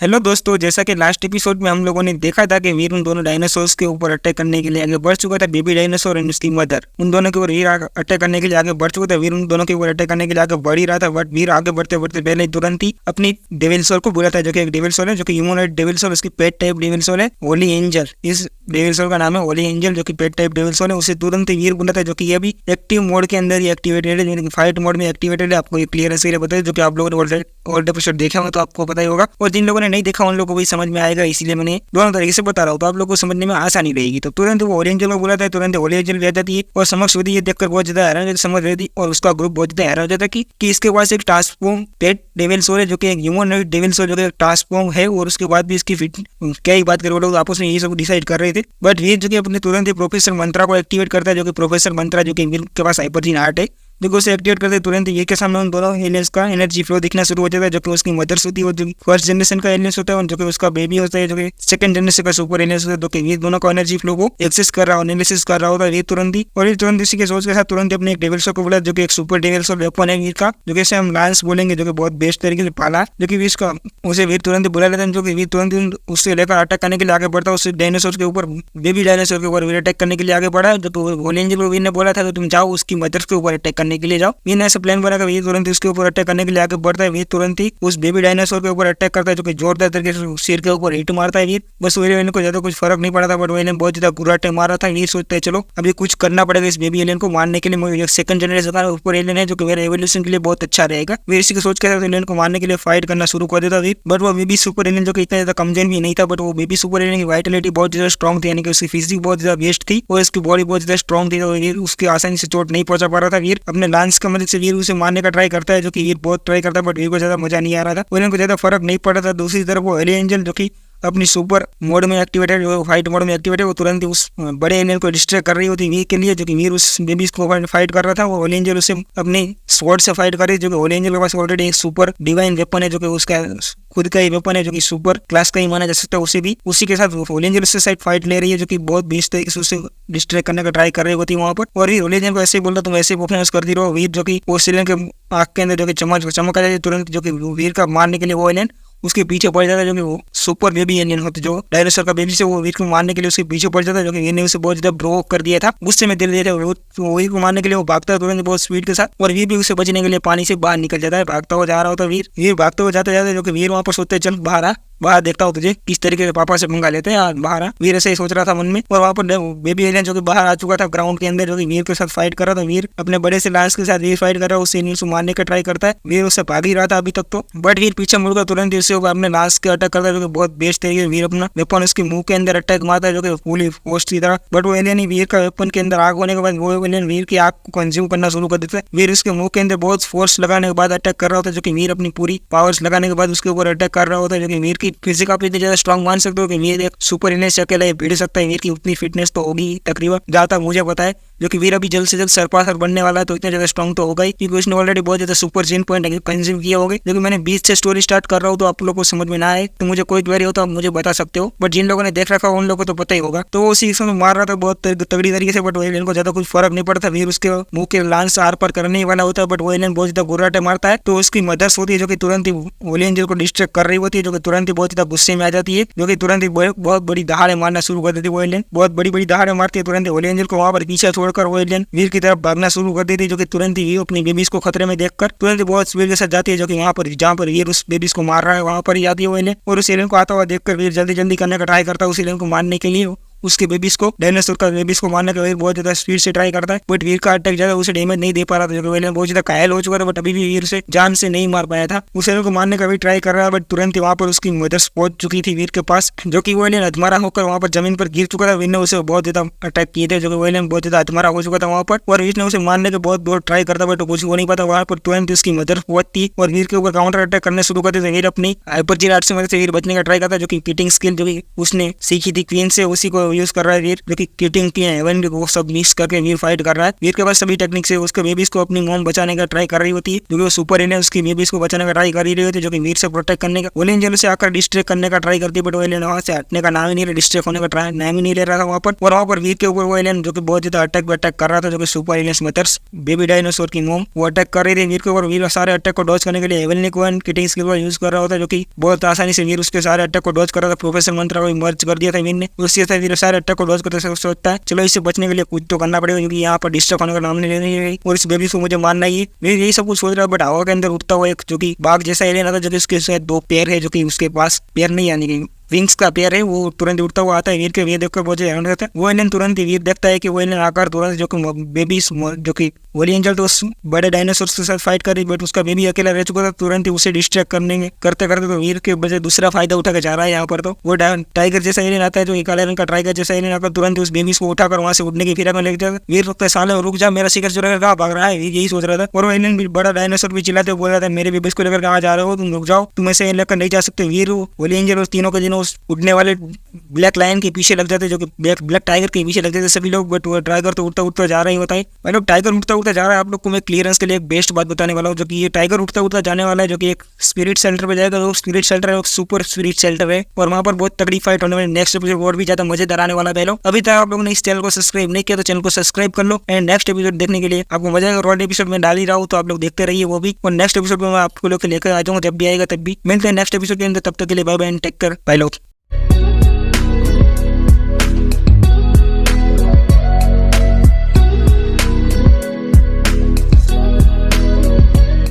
Hello दोस्तों, जैसा कि लास्ट एपिसोड में हम लोगों ने देखा था कि वीर उन दोनों डायनासोर्स के ऊपर अटैक करने के लिए आगे बढ़ चुका था। बेबी डायनासोर एंड उसकी मदर, उन दोनों के ऊपर वीर अटैक करने के लिए आगे बढ़ चुका था। वीर उन दोनों के ऊपर अटैक करने के लिए आगे बढ़ ही रहा था, बट वीर आगे बढ़ते बढ़ते पहले तुरंत ही अपनी डेविल सोल को बुलाता है, जो कि एक डेविल सोल है, जो कि ह्यूमनॉइड डेविल सोल, उसकी पेट टाइप डेविल सोल है, होली एंजल। इस डेविल सोल का नाम है होली एंजल, जो कि पेट टाइप डेविल सोल है। उसे तुरंत ही वीर बुलाता है, जो कि ये भी एक्टिव मोड के अंदर ही एक्टिवेटेड है, यानी कि फाइट मोड में एक्टिवेटेड है। आपको ये क्लियर ऐसे बताया, जो कि आप लोगों ने ओल्ड एपिसोड देखा हो तो आपको पता ही होगा, और जिन लोगों ने नहीं देखा उन लोगों को भी समझ में आएगा, इसीलिए मैंने दोनों तरीके से बता रहा हूँ, तो आप लोगों को समझने में आसानी रहेगी। तो तुरंत वो होली एंजल को बुलाता है, तुरंत होली एंजल रह जाती है और समक्ष ये देखकर बहुत ज्यादा हैरान समझ रही थी, और उसका ग्रुप बहुत ज्यादा हैरान हो जाता है कि इसके पास एक ट्रांसफॉर्म पेट डेविल सोल है, जो कि एक ह्यूमनॉइड डेविल सोल, जो कि ट्रांसफॉर्म है, और उसके बाद भी इसकी फिट क्या ही बात करें, वो लोग आपस में ये सब डिसाइड कर रहे थे। बट वीर जो कि अपने तुरंत ही प्रोफेसर मंत्रा को एक्टिवेट करता है, जो कि प्रोफेसर मंत्रा जो कि वीर के पास हाइपरजीन आर्ट है, देखो उसे एक्टिवेट करते तुरंत ये के सामने उन दोनों एलियंस का एनर्जी फ्लो दिखना शुरू हो जाता है, जो कि उसकी मदर्स होती है, जो फर्स्ट जनरेशन का एलियंस होता है, और जो कि उसका बेबी होता है, जो कि सेकंड जनरेशन का सुपर एलियंस होता है, जो कि ये दोनों का एनर्जी फ्लो को एक्सेस कर रहा हो, एनालिसिस कर रहा होता है ये तुरंत ही। और ये तुरंत इसी के सोच के साथ तुरंत अपने एक डेविल सोल को बोला, जो कि एक सुपर डेविल सोल वेपन है वीर का, जो कि इसे हम लांस बोलेंगे, जो कि बहुत बेस्ट तरीके से पाला, जो कि इसका उसे वीर तुरंत बुला लेते हैं, जो कि वीर तुरंत उससे लेकर अटैक करने के लिए आगे बढ़ता है, उस डायनासोर के ऊपर, बेबी डायनासोर के ऊपर वीर अटैक करने के लिए आगे बढ़ा। जो होली एंजल को वीर ने बोला था तो तुम जाओ उसकी मदर के ऊपर अटैक करने के लिए जाओ। वीर ने ऐसा प्लान बनाकर वीर तुरंत उसके ऊपर अटैक करने के लिए आगे बढ़ता है। वीर तुरंत ही उस बेबी डायनासोर के ऊपर अटैक करता है, जो कि जोरदार तरीके से सिर के ऊपर हिट मारता है वीर। बस वीर को ज्यादा कुछ फर्क नहीं पड़ा था, बट वीर ने बहुत ज्यादा बुरा अटैक मारा था। वीर सोचता है चलो अभी कुछ करना पड़ेगा इस बेबी एलियन को मारने के लिए, सेकंड जनरेशन का ऊपर एलियन है, जो कि मेरे एवोल्यूशन के लिए बहुत अच्छा रहेगा। वीर इसी को सोच के एलियन को मारने के लिए फाइट करना शुरू कर देता वीर। बट वो बेबी सुपर एलियन जो कि इतना ज्यादा कमजोर भी नहीं था, बट वो बेबी सुपर एलियन की वाइटलिटी बहुत ज्यादा स्ट्रॉन्ग थी, यानी कि उसकी फिजिक बहुत ज्यादा बेस्ट थी और इसकी बॉडी बहुत ज्यादा स्ट्रॉन्ग थी, तो वीर उसकी आसानी से चोट नहीं पहुंचा पा रहा था। वीर अपने लांस की मदद से वीर उसे मारने का ट्राई करता है, जो कि वीर बहुत ट्राई करता है, बट वीर को ज्यादा मजा नहीं आ रहा था, एलियन को ज्यादा फर्क नहीं पड़ा था। दूसरी तरफ वो होली एंजल जो कि अपनी सुपर मोड में एक्टिवेटेड, फाइट मोड में एक्टिवेटेड, वो तुरंत ही उस बड़े एलियन को डिस्ट्रैक्ट कर रही होती वीर के लिए, जो कि वीर उस बेबी को फाइट कर रहा था। वो होली एंजल उसे अपनी स्वॉर्ड से फाइट कर रही है, जो कि होली एंजल के पास ऑलरेडी एक सुपर डिवाइन वेपन है, जो कि उसका खुद का ही वेपन है, जो कि सुपर क्लास का ही माना जा सकता है। उसे भी उसी के साथ होली एंजल उससे साइड फाइट ले रही है, जो कि बहुत बेस्ट तरीके से उसे डिस्ट्रैक्ट करने का ट्राई कर रही होती है वहाँ पर। और वीर होली एंजल को ऐसे ही बोलता तुम ऐसे परफॉर्मेंस करती रहो। वीर जो कि वो एलियन के आँख के अंदर जो कि चमक आ जाती है तुरंत, जो कि वीर का मारने के लिए वो एलियन उसके पीछे पड़ जाता है, जो कि वो सुपर बेबी एलियन होते जो डायनासोर का बेबी से वो वीर को मारने के लिए उसके पीछे पड़ जाता है, जो कि वीर ने उसे बहुत ज्यादा ब्रोक कर दिया था, गुस्से में दिल दिया था। वीर को मारने के लिए वो भागता है तुरंत बहुत स्पीड के साथ, और वीर भी उसे बचने के लिए पानी से बाहर निकल जाता है, भागता हुआ जा रहा होता है वीर भागते हुए जाते जाते, जो कि वीर वहाँ पर सोचते चल बाहर देखता हूँ तुझे किस तरीके से पापा से पंगा लेते हैं, बाहर आ। वीर ऐसे ही सोच रहा था मन में, और वहाँ पर बेबी एलियन जो कि बाहर आ चुका था ग्राउंड के अंदर, जो कि वीर के साथ फाइट कर रहा था। वीर अपने बड़े से लांस के साथ वीर फाइट कर रहा है, उससे एलियन को मारने का ट्राई करता है। वीर उससे भाग ही रहा था अभी तक तो, बट वीर पीछे मुड़कर तुरंत उससे अपने लांस के अटैक करता है, जो कि बहुत बेस्ट तरीके से वीर अपना वेपन उसके मुंह के अंदर अटैक मारता है, जो कि फुली फोर्स की तरह। बट वो एलियन ही वीर का वेपन के अंदर आग होने के बाद वो एलियन वीर की आग को कंज्यूम करना शुरू कर देता है। वीर उसके मुंह के अंदर बहुत फोर्स लगाने के बाद अटैक कर रहा होता है, जो कि वीर अपनी पूरी पावर्स लगाने के बाद उसके ऊपर अटैक कर रहा होता है, जो कि वीर की फिजिक आप इतनी ज्यादा स्ट्रॉन्ग मान सकते हो कि वीर एक सुपर एलियन से अकेला भिड़ सकता है। वीर की उतनी फिटनेस तो होगी तकरीबन, जहाँ तक मुझे पता है, जो कि वीर अभी जल्द से जल्द सरपासर बनने वाला है, तो इतना ज्यादा स्ट्रॉन्ग तो होगा ही, क्योंकि उसने ऑलरेडी बहुत ज्यादा सुपर जीन पॉइंट कंज्यूम किया होगा। जो कि मैंने 20 से स्टोरी स्टार्ट कर रहा हूँ, तो आप लोगों को समझ में ना आए तो मुझे कोई क्वेरी हो तो आप मुझे बता सकते हो, बट जिन लोगों ने देख रखा उन लोगों को तो पता ही होगा। तो वो उसी समय मार रहा था बहुत तगड़ी तरीके से, बट वो एलियन को ज्यादा कुछ फर्क नहीं पड़ता। वीर उसके मुंह के लांस आर पर करने ही वाला होता है, बट वो एलियन बहुत ज्यादा गुर्राटे मारता है, तो उसकी मदर्स होती है, जो कि तुरंत ही होली एंजल को डिस्ट्रैक्ट कर रही होती है, जो कि तुरंत ही बहुत ज्यादा गुस्से में आ जाती है, जो कि तुरंत ही बहुत बड़ी दहाड़े मारना शुरू कर देती है। वो एलियन बहुत बड़ी दहाड़े मारती है, तुरंत होली एंजल को वहाँ पर पीछे छोड़कर वो एलियन वीर की तरफ भागना शुरू कर देती है, जो कि तुरंत ही अपनी बेबीज को खतरे में देखकर तुरंत ही बहुत स्पीड के साथ जाती है, जो कि वहाँ पर जहाँ पर वीर उस बेबीज को मार रहा है वहाँ पर ही जाती है वो एलियन। और उस एलियन को आता हुआ देखकर वीर जल्दी करने का ट्राई करता है उस एलियन को मारने के लिए, उसके बेबीज को डायनासोर का बेबीज को मारने का वीर बहुत ज्यादा स्पीड से ट्राई करता है, बट वीर का अटैक ज्यादा उसे डैमेज नहीं दे पा रहा था, जो कि एलियन बहुत ज्यादा घायल हो चुका था, बट अभी भी वीर से जान से नहीं मार पाया था। उस एलियन को मारने का भी ट्राई कर रहा है, बट तुरंत ही वहाँ पर उसकी मदर्स पहुंच चुकी थी वीर के पास, जो कि वो एलियन अधमरा होकर वहाँ पर जमीन पर गिर चुका था। वीर ने उसे बहुत ज्यादा अटैक किए थे, जो कि वो एलियन बहुत ज्यादा अधमरा हो चुका था वहाँ पर, और वीर ने उसे मारने के बहुत ट्राई करता, बट कुछ हो नहीं पाता। वहाँ पर तुरंत उसकी मदर पहुंचती और वीर के ऊपर काउंटर अटैक करने शुरू करते थे। वीर अपनी हाइपरजीन आर्ट से मदद से वीर बचने का ट्राई करता, जो कि किटिंग स्किल जो कि उसने सीखी थी क्वीन से, उसी को यूज कर रहा है वीर, जो कि किटिंग की हेवन वो सब मिक्स करके वीर फाइट कर रहा है। वीर के पास सभी टेक्निक से उसके बेबीज को अपनी मॉम बचाने का ट्राई कर रही होती है, जो कि वो सुपर एलियन उसकी बेबीज को बचाने का ट्राई कर रही होती है, जो कि वीर से प्रोटेक्ट करने का वो एंजल से आकर डिस्ट्रैक्ट करने का ट्राई करती है, बट वो एलियन वहां से हटने का नाम ही नहीं, डिस्ट्रैक्ट होने का नाम ही नहीं ले रहा था वहां पर। और वहां पर वीर के ऊपर वो एलियन जो कि बहुत ज्यादा अटैक कर रहा था, जो कि super aliens mothers baby dinosaur की मॉम वो अटैक कर रही थी वीर के ऊपर। वीर सारे अटैक को डॉज करने के लिए हेवनली क्वीन किटिंग स्किल का यूज कर रहा होता है, जो कि बहुत आसानी से वीर उसके सारे अटैक को डॉज कर रहा था। प्रोफेसर मंत्रा को मर्ज कर दिया था वीर ने, उसके साथ वीर सारे अटैक को डॉज करते सोचता है चलो इससे बचने के लिए कुछ तो करना पड़ेगा, क्योंकि यहाँ पर डिस्टर्ब होने का नाम नहीं ले रही है और इस बेबी को मुझे मारना ही। वीर यही सब कुछ सोच रहा है, बट हवा के अंदर उठता हुआ एक जो कि बाघ जैसा एलियन आता है, जो कि उसके शायद 2 पैर है, जो कि उसके पास पैर नहीं यानी कि विंग्स का पेयर है, वो तुरंत उड़ता हुआ आता है वीर के। वीर देखकर बहुत हैरान रहता है। वो एलियन तुरंत वीर देखता है कि वो एलियन आकर तुरंत जो कि बेबी जो कि वोली एंजल तो उस बड़े डायनासोर के साथ फाइट कर रही, बट उसका बेबी अकेला रह चुका था। तुरंत ही उसे डिस्ट्रैक्ट करने करते तो वीर के वजह दूसरा फायदा उठा के जा रहा है यहाँ पर। तो वो टाइगर जैसा एलियन आता है, जो काले रंग का टाइगर जैसा एलियन आकर तुरंत उस बेबी को उठाकर वहां से उड़ने की फिर में लेके जाता है। वीर रुकता है, साले रुक जा, मेरा शिकार चुरा कर कहाँ भाग रहा है, यही सोच रहा था। और वो एलियन भी बड़ा डायनासोर भी चिल्लाते बोल रहा था मेरे बेबी को लेकर कहाँ जा रहे हो, तुम रुक जाओ, तुम ऐसे लेकर नहीं जा सकते। वीर वोली एंजल उस तीनों के दिनों उस उड़ने वाले ब्लैक लायन के पीछे लग जाते, जो कि ब्लैक टाइगर के पीछे लग जाते सभी लोग, बट वो टाइगर तो उड़ता उड़ता जा रहा ही होता है। मतलब टाइगर उड़ता उड़ता जा रहा है। आप लोग को मैं क्लियरेंस के लिए एक बेस्ट बात बताने वाला हूँ, जो कि ये टाइगर उड़ता उड़ता जाने वाला है, जो कि एक स्पिरिट शेल्टर पे जाएगा। वो स्पिरिट शेल्टर है, सुपर स्पिरिट शेल्टर है, और वहाँ पर बहुत तगड़ी फाइट होने वाली। नेक्स्ट एपिसोड और भी ज्यादा मजेदार आने वाला है। अभी तक आप लोगों ने इस चैनल को सब्सक्राइब नहीं किया तो चैनल को सब्सक्राइब कर लो, एंड नेक्स्ट एपिसोड देखने के लिए आपको मजा आएगा। और एपिसोड में डाल ही रहा हूँ, तो आप लोग देखते रहिए वो भी। और नेक्स्ट एपिसोड में मैं आपको लोग लेकर आ जाऊंगा, जब भी आएगा तब भी। मिलते हैं नेक्स्ट एपिसोड के अंदर, तब तक के लिए bye bye and take care, bye लोग।